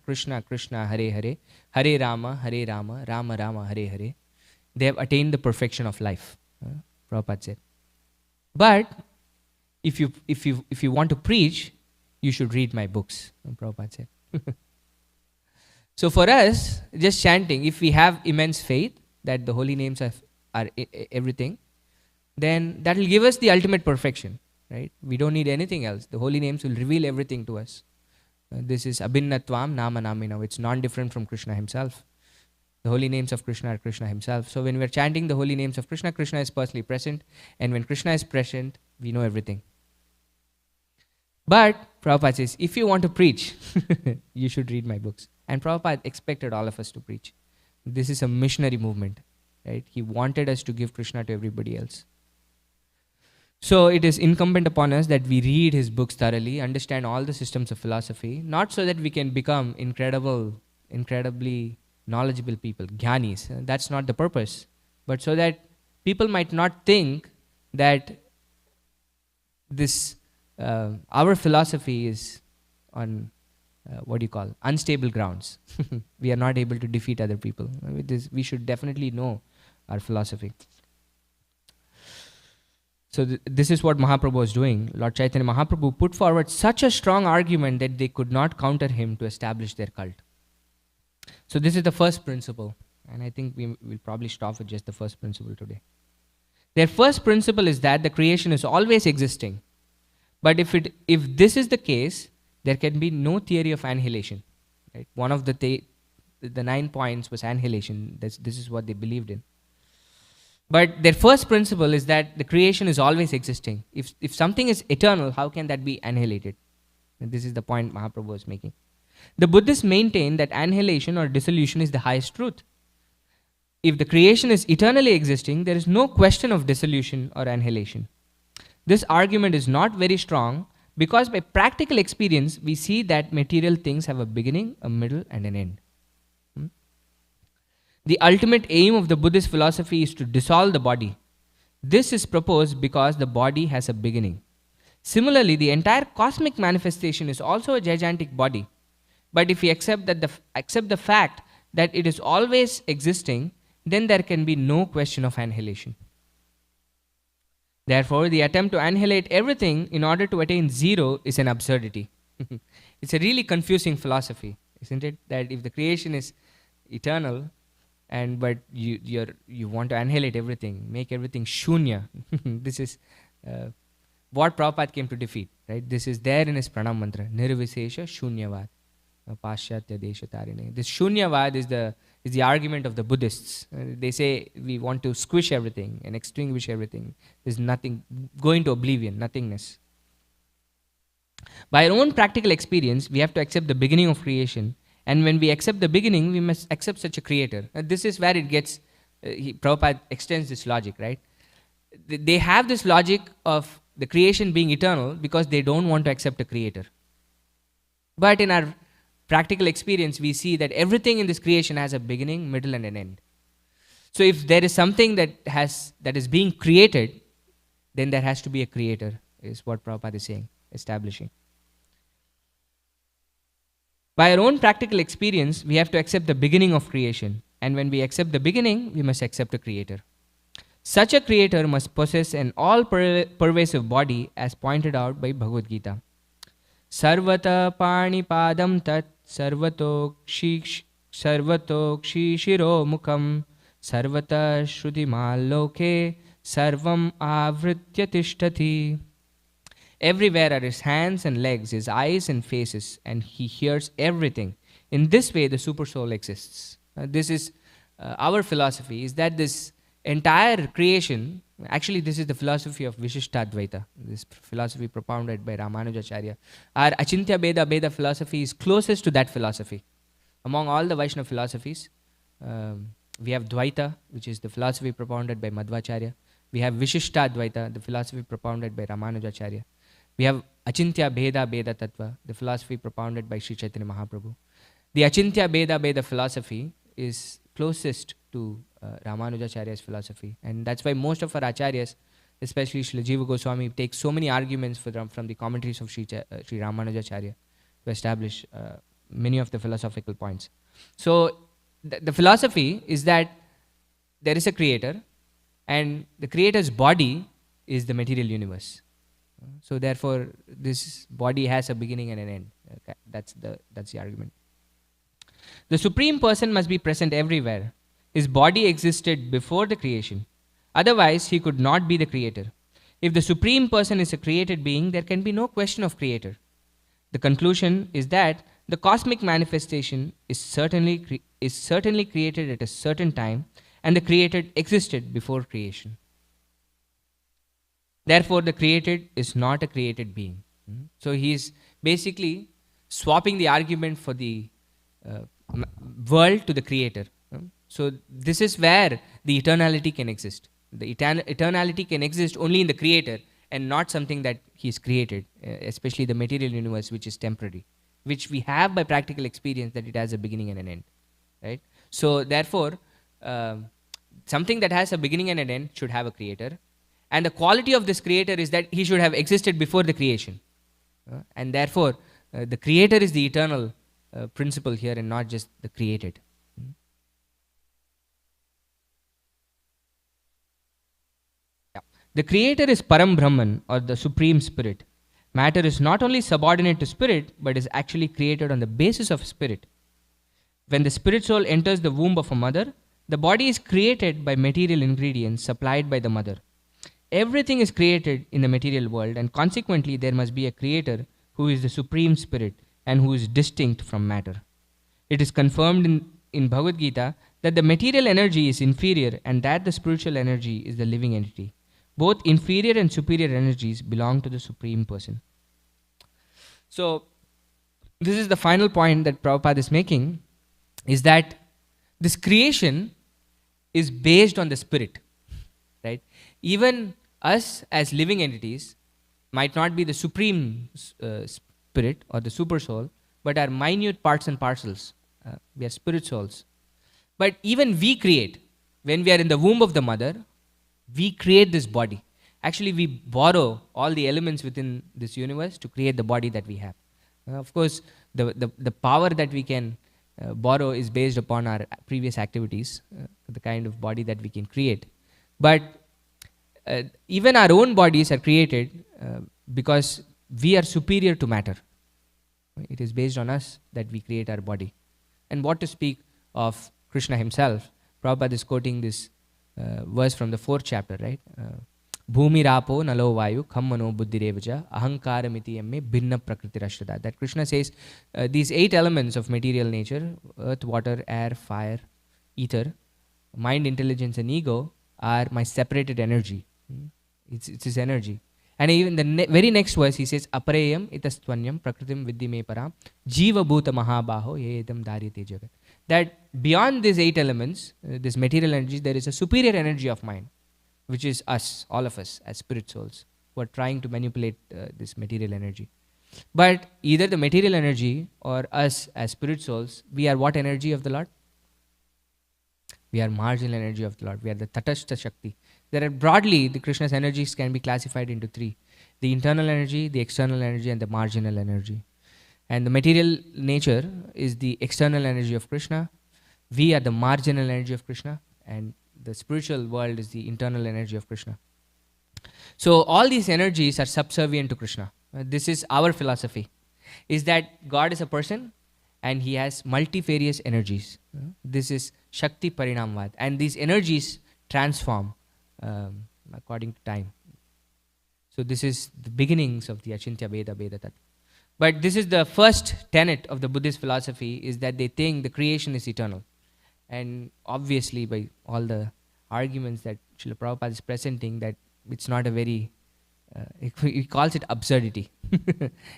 Krishna Krishna Hare Hare Hare Rama Rama Rama Hare Hare, they have attained the perfection of life, Prabhupada said. But if you want to preach, you should read my books, Prabhupada said. So for us, just chanting, if we have immense faith that the holy names are everything, then that will give us the ultimate perfection, right? We don't need anything else. The holy names will reveal everything to us. This is abhinnatvam nama namina. It's non-different from Krishna himself. The holy names of Krishna are Krishna himself. So when we're chanting the holy names of Krishna, Krishna is personally present. And when Krishna is present, we know everything. But Prabhupada says, if you want to preach, you should read my books. And Prabhupada expected all of us to preach. This is a missionary movement, right? He wanted us to give Krishna to everybody else. So it is incumbent upon us that we read his books thoroughly, understand all the systems of philosophy, not so that we can become incredibly knowledgeable people, jnanis. That's not the purpose. But so that people might not think that this our philosophy is on unstable grounds. We are not able to defeat other people. We should definitely know our philosophy. So this is what Mahaprabhu was doing. Lord Chaitanya Mahaprabhu put forward such a strong argument that they could not counter him to establish their cult. So this is the first principle. And I think we will probably stop with just the first principle today. Their first principle is that the creation is always existing. But if this is the case, there can be no theory of annihilation. Right? One of the 9 points was annihilation. This is what they believed in. But their first principle is that the creation is always existing. If something is eternal, how can that be annihilated? And this is the point Mahaprabhu was making. The Buddhists maintain that annihilation or dissolution is the highest truth. If the creation is eternally existing, there is no question of dissolution or annihilation. This argument is not very strong because by practical experience, we see that material things have a beginning, a middle, and an end. The ultimate aim of the Buddhist philosophy is to dissolve the body. This is proposed because the body has a beginning. Similarly, the entire cosmic manifestation is also a gigantic body. But if we accept the fact that it is always existing, then there can be no question of annihilation. Therefore, the attempt to annihilate everything in order to attain zero is an absurdity. It's a really confusing philosophy, isn't it? That if the creation is eternal, but you want to annihilate everything, make everything shunya. This is what Prabhupada came to defeat, right? This is there in his pranam mantra, nirvisesha shunyavad, paschatya desha tarine. This shunyavad is the argument of the Buddhists. They say we want to squish everything and extinguish everything. There's nothing, going to oblivion, nothingness. By our own practical experience, we have to accept the beginning of creation. And when we accept the beginning, we must accept such a creator. This is where it gets, Prabhupada extends this logic, right? They have this logic of the creation being eternal because they don't want to accept a creator. But in our practical experience, we see that everything in this creation has a beginning, middle, and an end. So if there is something that is being created, then there has to be a creator, is what Prabhupada is saying, establishing. By our own practical experience, we have to accept the beginning of creation. And when we accept the beginning, we must accept a creator. Such a creator must possess an all-pervasive body, as pointed out by Bhagavad Gita. Sarvata panipadam tat sarvato kshishiro mukham sarvata shrudimal loke sarvam avritya tishtati. Everywhere are his hands and legs, his eyes and faces, and he hears everything. In this way, the supersoul exists. This is our philosophy, is that this entire creation, actually this is the philosophy of Vishishtadvaita, this philosophy propounded by Ramanujacharya. Our Achintya Beda philosophy is closest to that philosophy. Among all the Vaishnava philosophies, we have Dvaita, which is the philosophy propounded by Madhvacharya. We have Vishishtadvaita, the philosophy propounded by Ramanujacharya. We have Achintya Beda Tattva, the philosophy propounded by Sri Chaitanya Mahaprabhu. The Achintya Beda philosophy is closest to Ramanujacharya's philosophy. And that's why most of our acharyas, especially Srila Jiva Goswami, take so many arguments from the commentaries of Sri Ramanujacharya to establish many of the philosophical points. So the philosophy is that there is a creator, and the creator's body is the material universe. So therefore, this body has a beginning and an end. Okay, that's the argument. The Supreme Person must be present everywhere. His body existed before the creation. Otherwise, he could not be the creator. If the Supreme Person is a created being, there can be no question of creator. The conclusion is that the cosmic manifestation is certainly created at a certain time, and the created existed before creation. Therefore, the created is not a created being. So he is basically swapping the argument for the world to the creator. So this is where the eternality can exist. The eternality can exist only in the creator and not something that he's created, especially the material universe, which is temporary, which we have by practical experience that it has a beginning and an end. Right? So therefore, something that has a beginning and an end should have a creator. And the quality of this creator is that he should have existed before the creation. And therefore, the creator is the eternal principle here and not just the created. Yeah. The creator is Param Brahman, or the Supreme Spirit. Matter is not only subordinate to spirit, but is actually created on the basis of spirit. When the spirit soul enters the womb of a mother, the body is created by material ingredients supplied by the mother. everything is created in the material world, and consequently there must be a creator who is the supreme spirit and who is distinct from matter. It is confirmed in Bhagavad Gita that the material energy is inferior and that the spiritual energy is the living entity. Both inferior and superior energies belong to the Supreme Person. So, this is the final point that Prabhupada is making, is that this creation is based on the spirit, right? Even us as living entities might not be the supreme spirit or the super soul, but are minute parts and parcels. We are spirit souls. But even we create, when we are in the womb of the mother, we create this body. Actually, we borrow all the elements within this universe to create the body that we have. Of course, the power that we can borrow is based upon our previous activities, the kind of body that we can create. But even our own bodies are created because we are superior to matter. It is based on us that we create our body. And what to speak of Krishna himself? Prabhupada is quoting this verse from the 4th chapter, right? Bhumi rapo nalo vayu khammano buddhirevaja ahankaramiti emme bhinna prakritirashrada. That Krishna says these 8 elements of material nature, earth, water, air, fire, ether, mind, intelligence and ego, are my separated energy. It's his energy. And even the very next verse he says, Apareyam itastvanyam prakritim vidhi me param jiva bhuta mahabaho yedam dharyate jagat. That beyond these 8 elements, this material energy, there is a superior energy of mind, which is us, all of us as spirit souls, who are trying to manipulate this material energy. But either the material energy or us as spirit souls, we are what energy of the Lord? We are marginal energy of the Lord. We are the Tatashta Shakti. There are broadly, the Krishna's energies can be classified into 3. The internal energy, the external energy and the marginal energy. And the material nature is the external energy of Krishna. We are the marginal energy of Krishna. And the spiritual world is the internal energy of Krishna. So all these energies are subservient to Krishna. This is our philosophy. Is that God is a person and he has multifarious energies. This is Shakti Parinamvad. And these energies transform according to time. So this is the beginnings of the Achintya Veda Veda Tattva. But this is the first tenet of the Buddhist philosophy, is that they think the creation is eternal. And obviously by all the arguments that Srila Prabhupada is presenting, that it's not a very, he calls it absurdity.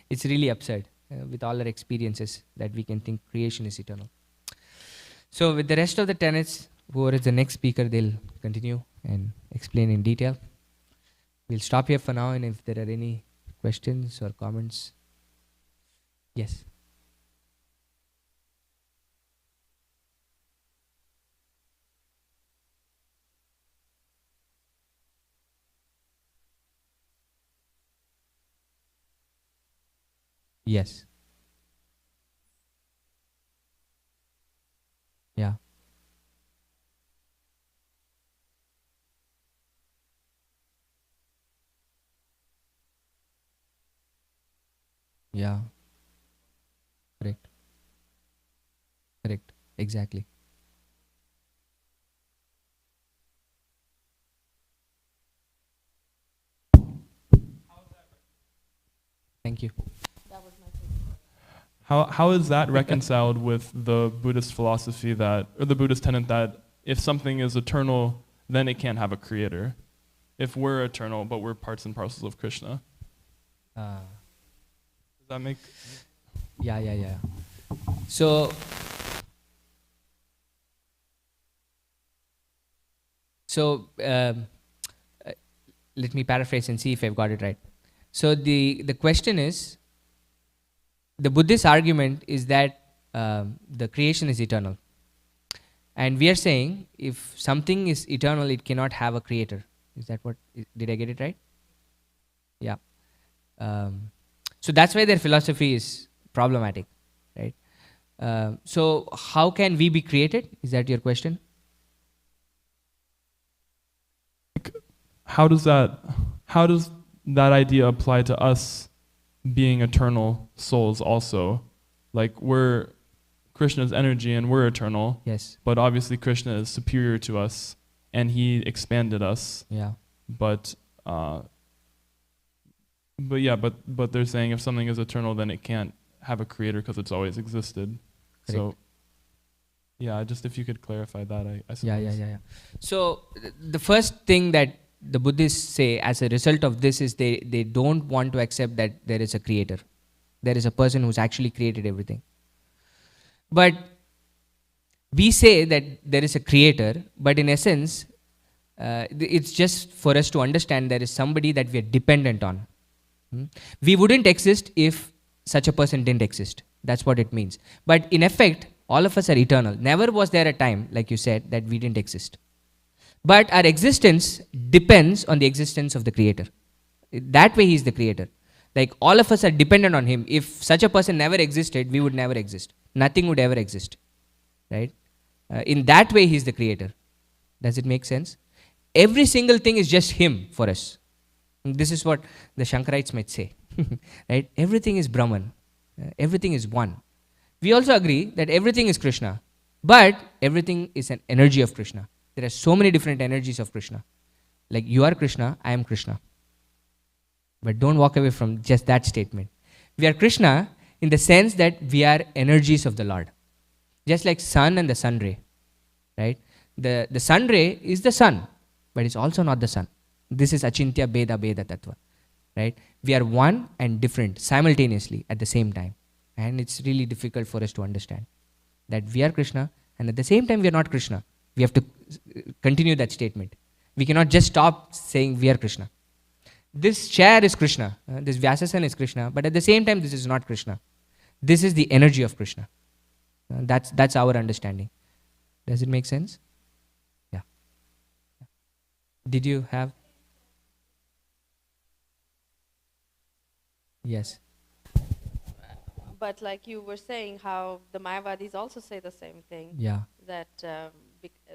It's really absurd with all our experiences that we can think creation is eternal. So with the rest of the tenets, whoever is the next speaker, they'll continue and explain in detail. We'll stop here for now, and if there are any questions or comments. Yes. Yes. Yeah. Yeah. Correct. Correct. Exactly. Thank you. How is that reconciled with the Buddhist philosophy that, or the Buddhist tenet that if something is eternal, then it can't have a creator? If we're eternal, but we're parts and parcels of Krishna. Does that make? Yeah. So let me paraphrase and see if I've got it right. So the question is, the Buddhist argument is that the creation is eternal. And we are saying if something is eternal, it cannot have a creator. Is that what, did I get it right? Yeah. So that's why their philosophy is problematic, right? So how can we be created? Is that your question? How does that idea apply to us being eternal souls also? Like, we're Krishna's energy and we're eternal. Yes. But obviously Krishna is superior to us and he expanded us. Yeah. But But yeah, but they're saying if something is eternal, then it can't have a creator because it's always existed. Correct. So yeah, just if you could clarify that, I suppose. Yeah. So the first thing that the Buddhists say as a result of this is they don't want to accept that there is a creator. There is a person who's actually created everything. But we say that there is a creator, but in essence, it's just for us to understand there is somebody that we are dependent on. We wouldn't exist if such a person didn't exist. That's what it means. But in effect, all of us are eternal. Never was there a time, like you said, that we didn't exist. But our existence depends on the existence of the creator. That way he is the creator. Like all of us are dependent on him. If such a person never existed, we would never exist. Nothing would ever exist. Right? In that way he is the creator. Does it make sense? Every single thing is just him for us. This is what the Shankarites might say. Right? Everything is Brahman. Everything is one. We also agree that everything is Krishna. But everything is an energy of Krishna. There are so many different energies of Krishna. Like you are Krishna, I am Krishna. But don't walk away from just that statement. We are Krishna in the sense that we are energies of the Lord. Just like sun and the sun ray. Right? The sun ray is the sun, but it's also not the sun. This is Achintya Beda Beda Tattva. Right? We are one and different simultaneously at the same time. And it's really difficult for us to understand that we are Krishna and at the same time we are not Krishna. We have to continue that statement. We cannot just stop saying we are Krishna. This chair is Krishna. This Vyasasan is Krishna. But at the same time, this is not Krishna. This is the energy of Krishna. That's our understanding. Does it make sense? Yeah. Did you have? Yes. But like you were saying, how the Mayavadis also say the same thing. Yeah. That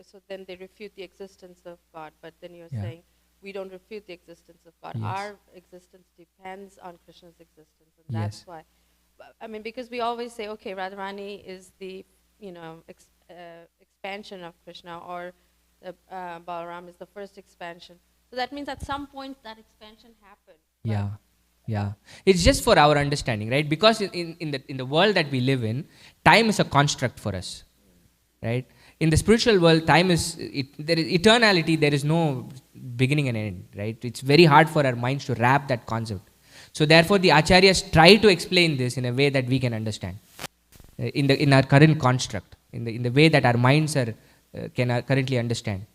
so then they refute the existence of God. But then you're Yeah. saying we don't refute the existence of God. Yes. Our existence depends on Krishna's existence, and Yes. that's why. I mean, because we always say, okay, Radharani is the expansion of Krishna, or Balaram is the first expansion. So that means at some point that expansion happened. Yeah. Yeah. It's just for our understanding, right? Because in the world that we live in, time is a construct for us. Right? In the spiritual world, time is there is eternality, there is no beginning and end, right? It's very hard for our minds to wrap that concept. So therefore the acharyas try to explain this in a way that we can understand. In our current construct, in the way that our minds can currently understand.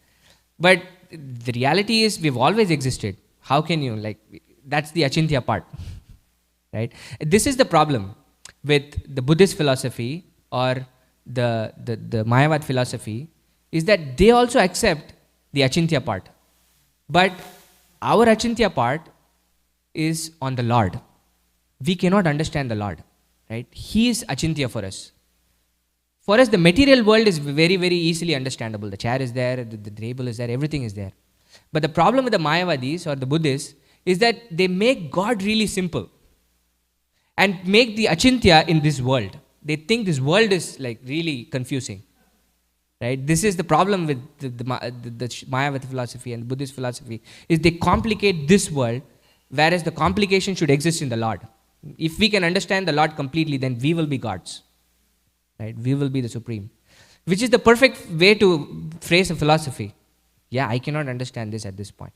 But the reality is we've always existed. How can you that's the Achintya part. Right? This is the problem with the Buddhist philosophy or the Mayavad philosophy, is that they also accept the Achintya part. But our Achintya part is on the Lord. We cannot understand the Lord. Right? He is Achintya for us. For us, the material world is very, very easily understandable. The chair is there, the table is there, everything is there. But the problem with the Mayavadis or the Buddhists is that they make God really simple and make the Achintya in this world. They think this world is really confusing. Right? This is the problem with the Mayavad philosophy and the Buddhist philosophy, is they complicate this world, whereas the complication should exist in the Lord. If we can understand the Lord completely, then we will be gods. Right? We will be the supreme. Which is the perfect way to phrase a philosophy. Yeah, I cannot understand this at this point.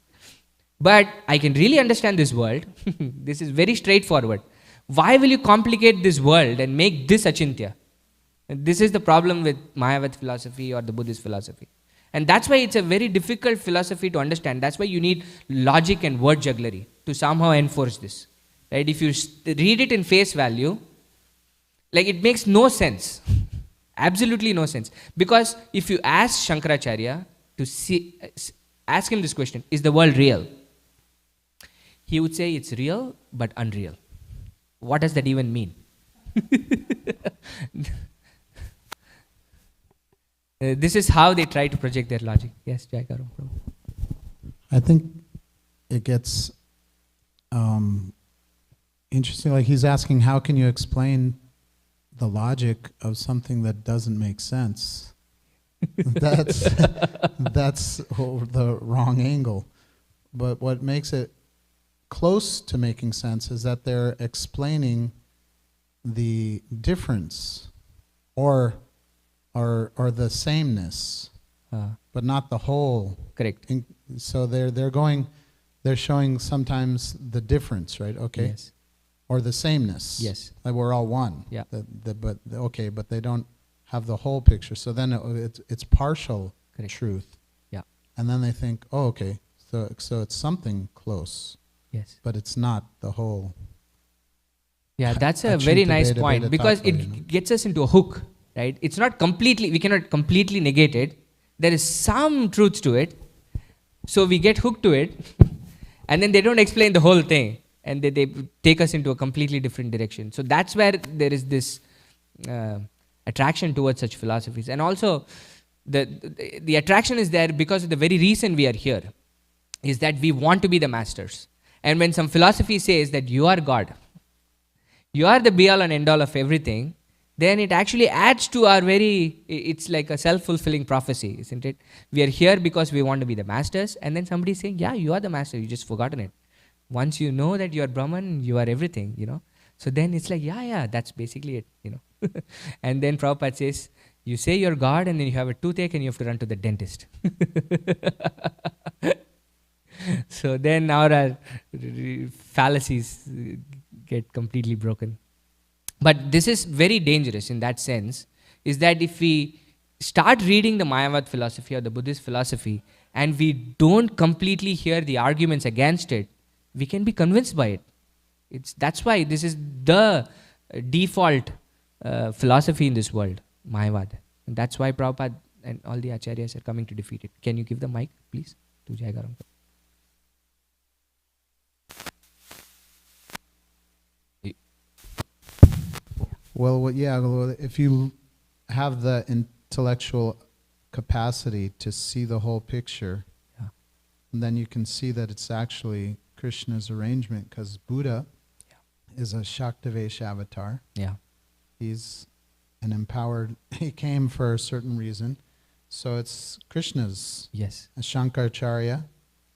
But I can really understand this world. This is very straightforward. Why will you complicate this world and make this Achintya? And this is the problem with Mayavad philosophy or the Buddhist philosophy. And that's why it's a very difficult philosophy to understand. That's why you need logic and word jugglery to somehow enforce this. Right? If you read it in face value, it makes no sense. Absolutely no sense. Because if you ask Shankaracharya ask him this question, is the world real? He would say it's real but unreal. What does that even mean? This is how they try to project their logic. Yes, Jaikaram. I think it gets interesting. He's asking, how can you explain the logic of something that doesn't make sense? That's the wrong angle. but what makes it close to making sense is that they're explaining the difference or the sameness, but not the whole. Correct. So they're showing sometimes the difference, right? Okay. Yes. Or the sameness. Yes. Like we're all one. Yeah. But they don't have the whole picture. So then it's partial Correct. truth. Yeah. And then they think, oh, okay, so it's something close, Yes. but it's not the whole. Yeah, that's a very nice Achinta point Veda because Tattva, it gets us into a hook, right? It's not completely, we cannot completely negate it. There is some truth to it. So we get hooked to it and then they don't explain the whole thing and they take us into a completely different direction. So that's where there is this attraction towards such philosophies. And also the attraction is there because of the very reason we are here is that we want to be the masters. And when some philosophy says that you are God, you are the be-all and end-all of everything, then it actually adds to our it's like a self-fulfilling prophecy, isn't it? We are here because we want to be the masters, and then somebody is saying, yeah, you are the master, you just forgotten it. Once you know that you are Brahman, you are everything, So then it's like, yeah, that's basically it, And then Prabhupada says, you say you're God, and then you have a toothache and you have to run to the dentist. So then our fallacies get completely broken. But this is very dangerous in that sense, is that if we start reading the Mayavad philosophy or the Buddhist philosophy and we don't completely hear the arguments against it, we can be convinced by it. That's why this is the default philosophy in this world, Mayavad. And that's why Prabhupada and all the acharyas are coming to defeat it. Can you give the mic, please, to Jai Garam? Well, if you have the intellectual capacity to see the whole picture, then you can see that it's actually Krishna's arrangement, because Buddha is a Shaktavesh avatar. Yeah. He's an empowered, he came for a certain reason. So it's Krishna's. Yes. Shankaracharya.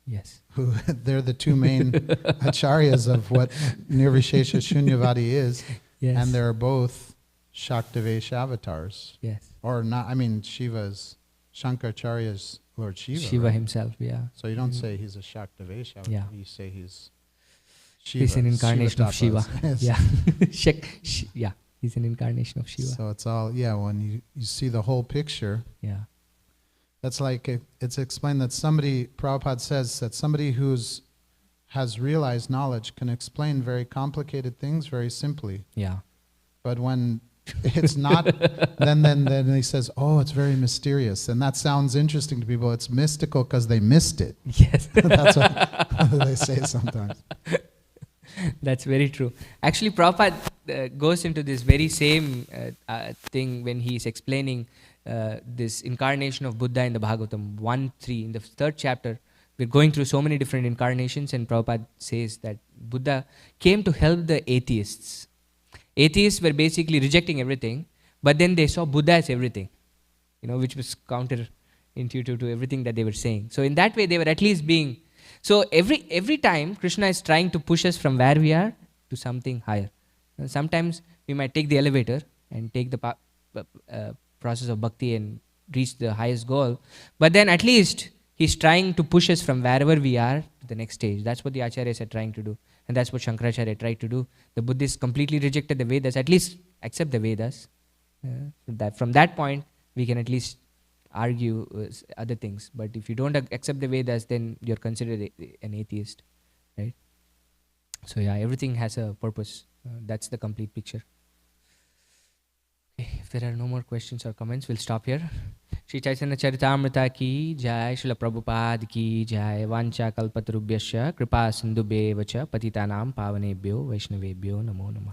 Yes. Who they're the two main acharyas of what Nirvishesha Shunyavadi is. Yes. And they're both Shaktavesh avatars. Yes. Or not, Shiva's, Shankaracharya's Lord Shiva. Shiva right? himself, yeah. So you don't say he's a Shaktavesh avatar, you say he's Shiva. He's an incarnation of Shiva. Yes. Yeah. He's an incarnation of Shiva. So it's all, when you see the whole picture, that's like, it's explained that Prabhupada says that somebody has realized knowledge can explain very complicated things very simply. Yeah. But when it's not, then he says, oh, it's very mysterious. And that sounds interesting to people. It's mystical because they missed it. Yes. That's what they say sometimes. That's very true. Actually, Prabhupada goes into this very same thing when he is explaining this incarnation of Buddha in the Bhagavatam 1.3, in the third chapter. We're going through so many different incarnations, and Prabhupada says that Buddha came to help the atheists. Atheists were basically rejecting everything, but then they saw Buddha as everything, which was counterintuitive to everything that they were saying. So in that way, they were at least being... So every time, Krishna is trying to push us from where we are to something higher. Sometimes we might take the elevator and take the process of bhakti and reach the highest goal, but then at least he's trying to push us from wherever we are to the next stage. That's what the acharyas are trying to do. And that's what Shankaracharya tried to do. The Buddhists completely rejected the Vedas, at least accept the Vedas. From that point, we can at least argue other things. But if you don't accept the Vedas, then you're considered an atheist. Right? So everything has a purpose. That's the complete picture. Okay, if there are no more questions or comments, we'll stop here. Shri Chaitanya Caritamrta ki jai, Srila Prabhupada ki jai, Vancha kalpatarubhyasya, Kripa sindhubheva cha, Patitanam pavanebhyo, Vaishnavebhyo, Namo Namah.